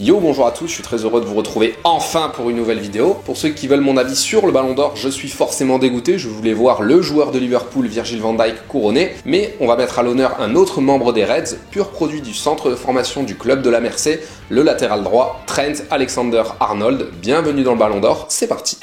Yo, bonjour à tous, je suis très heureux de vous retrouver enfin pour une nouvelle vidéo. Pour ceux qui veulent mon avis sur le Ballon d'Or, je suis forcément dégoûté, je voulais voir le joueur de Liverpool, Virgil van Dijk, couronné, mais on va mettre à l'honneur un autre membre des Reds, pur produit du centre de formation du club de la Mersey, le latéral droit, Trent Alexander-Arnold. Bienvenue dans le Ballon d'Or, c'est parti.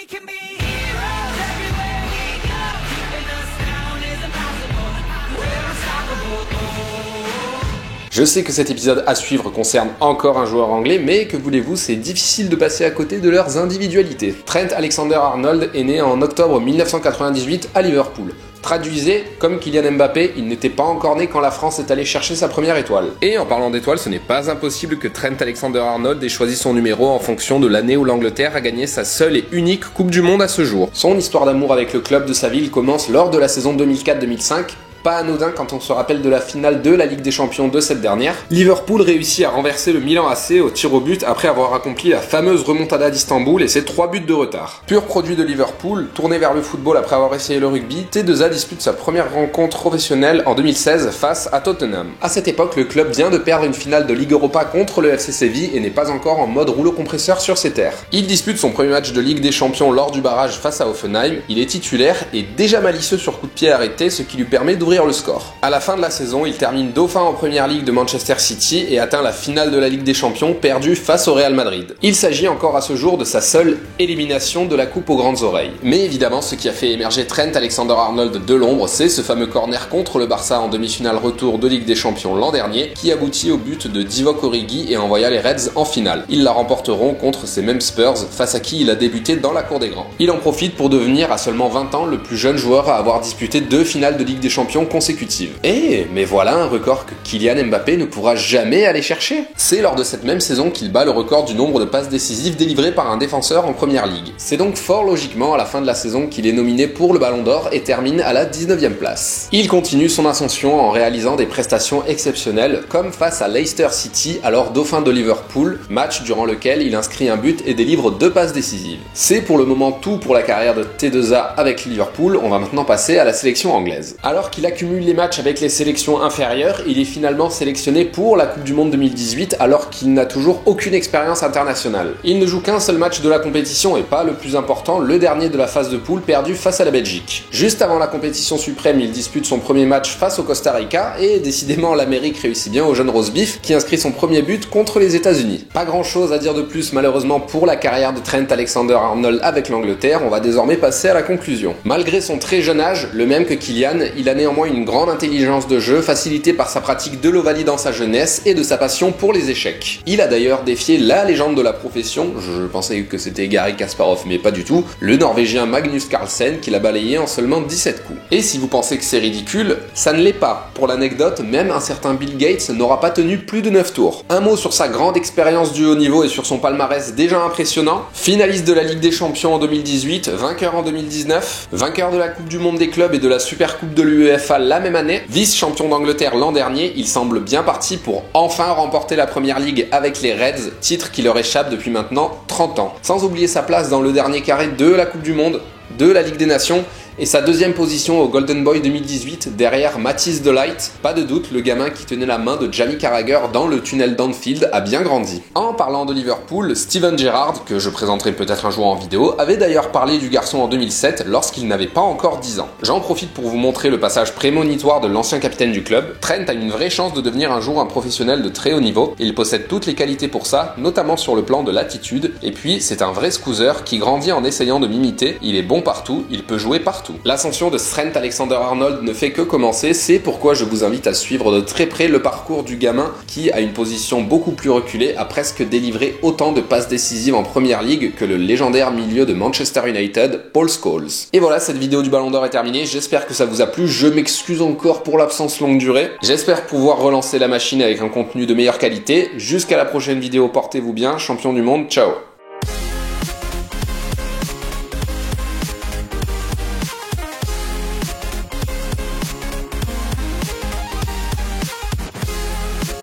Je sais que cet épisode à suivre concerne encore un joueur anglais, mais que voulez-vous, c'est difficile de passer à côté de leurs individualités. Trent Alexander-Arnold est né en octobre 1998 à Liverpool. Traduisez, comme Kylian Mbappé, il n'était pas encore né quand la France est allée chercher sa première étoile. Et en parlant d'étoiles, ce n'est pas impossible que Trent Alexander-Arnold ait choisi son numéro en fonction de l'année où l'Angleterre a gagné sa seule et unique Coupe du Monde à ce jour. Son histoire d'amour avec le club de sa ville commence lors de la saison 2004-2005, pas anodin quand on se rappelle de la finale de la Ligue des Champions de cette dernière. Liverpool réussit à renverser le Milan AC au tir au but après avoir accompli la fameuse remontada d'Istanbul et ses 3 buts de retard. Pur produit de Liverpool, tourné vers le football après avoir essayé le rugby, T2A dispute sa première rencontre professionnelle en 2016 face à Tottenham. À cette époque, le club vient de perdre une finale de Ligue Europa contre le FC Séville et n'est pas encore en mode rouleau compresseur sur ses terres. Il dispute son premier match de Ligue des Champions lors du barrage face à Hoffenheim, il est titulaire et déjà malicieux sur coup de pied arrêté, ce qui lui permet d'ouvrir le score. À la fin de la saison, il termine dauphin en première ligue de Manchester City et atteint la finale de la Ligue des Champions perdue face au Real Madrid. Il s'agit encore à ce jour de sa seule élimination de la coupe aux grandes oreilles. Mais évidemment, ce qui a fait émerger Trent Alexander-Arnold de l'ombre, c'est ce fameux corner contre le Barça en demi-finale retour de Ligue des Champions l'an dernier, qui aboutit au but de Divock Origi et envoya les Reds en finale. Ils la remporteront contre ces mêmes Spurs, face à qui il a débuté dans la cour des grands. Il en profite pour devenir à seulement 20 ans le plus jeune joueur à avoir disputé 2 finales de Ligue des Champions consécutives. Mais voilà un record que Kylian Mbappé ne pourra jamais aller chercher. C'est lors de cette même saison qu'il bat le record du nombre de passes décisives délivrées par un défenseur en première ligue. C'est donc fort logiquement à la fin de la saison qu'il est nominé pour le Ballon d'Or et termine à la 19e place. Il continue son ascension en réalisant des prestations exceptionnelles, comme face à Leicester City, alors dauphin de Liverpool, match durant lequel il inscrit un but et délivre 2 passes décisives. C'est pour le moment tout pour la carrière de T2A avec Liverpool, on va maintenant passer à la sélection anglaise. Alors qu'il accumule les matchs avec les sélections inférieures, il est finalement sélectionné pour la Coupe du Monde 2018 alors qu'il n'a toujours aucune expérience internationale. Il ne joue qu'un seul match de la compétition et pas le plus important, le dernier de la phase de poule perdu face à la Belgique. Juste avant la compétition suprême, il dispute son premier match face au Costa Rica et décidément l'Amérique réussit bien au jeune Rose Beef qui inscrit son premier but contre les États-Unis. Pas grand chose à dire de plus malheureusement pour la carrière de Trent Alexander-Arnold avec l'Angleterre, on va désormais passer à la conclusion. Malgré son très jeune âge, le même que Kylian, il a néanmoins une grande intelligence de jeu facilitée par sa pratique de l'ovalie dans sa jeunesse et de sa passion pour les échecs. Il a d'ailleurs défié la légende de la profession, je pensais que c'était Garry Kasparov mais pas du tout, le Norvégien Magnus Carlsen qui l'a balayé en seulement 17 coups. Et si vous pensez que c'est ridicule, ça ne l'est pas. Pour l'anecdote, même un certain Bill Gates n'aura pas tenu plus de 9 tours. Un mot sur sa grande expérience du haut niveau et sur son palmarès déjà impressionnant. Finaliste de la Ligue des Champions en 2018, vainqueur en 2019, vainqueur de la Coupe du Monde des clubs et de la Super Coupe de l'UEFA la même année, vice-champion d'Angleterre l'an dernier, il semble bien parti pour enfin remporter la première ligue avec les Reds, titre qui leur échappe depuis maintenant 30 ans. Sans oublier sa place dans le dernier carré de la Coupe du Monde, de la Ligue des Nations, et sa deuxième position au Golden Boy 2018 derrière Matthijs de Ligt. Pas de doute, le gamin qui tenait la main de Jamie Carragher dans le tunnel d'Anfield a bien grandi. En parlant de Liverpool, Steven Gerrard, que je présenterai peut-être un jour en vidéo, avait d'ailleurs parlé du garçon en 2007 lorsqu'il n'avait pas encore 10 ans. J'en profite pour vous montrer le passage prémonitoire de l'ancien capitaine du club. Trent a une vraie chance de devenir un jour un professionnel de très haut niveau, et il possède toutes les qualités pour ça, notamment sur le plan de l'attitude, et puis c'est un vrai scoozer qui grandit en essayant de m'imiter, il est bon partout, il peut jouer partout. L'ascension de Trent Alexander-Arnold ne fait que commencer, c'est pourquoi je vous invite à suivre de très près le parcours du gamin qui, à une position beaucoup plus reculée, a presque délivré autant de passes décisives en première ligue que le légendaire milieu de Manchester United, Paul Scholes. Et voilà, cette vidéo du Ballon d'Or est terminée, j'espère que ça vous a plu, je m'excuse encore pour l'absence longue durée, j'espère pouvoir relancer la machine avec un contenu de meilleure qualité. Jusqu'à la prochaine vidéo, portez-vous bien, champion du monde, ciao.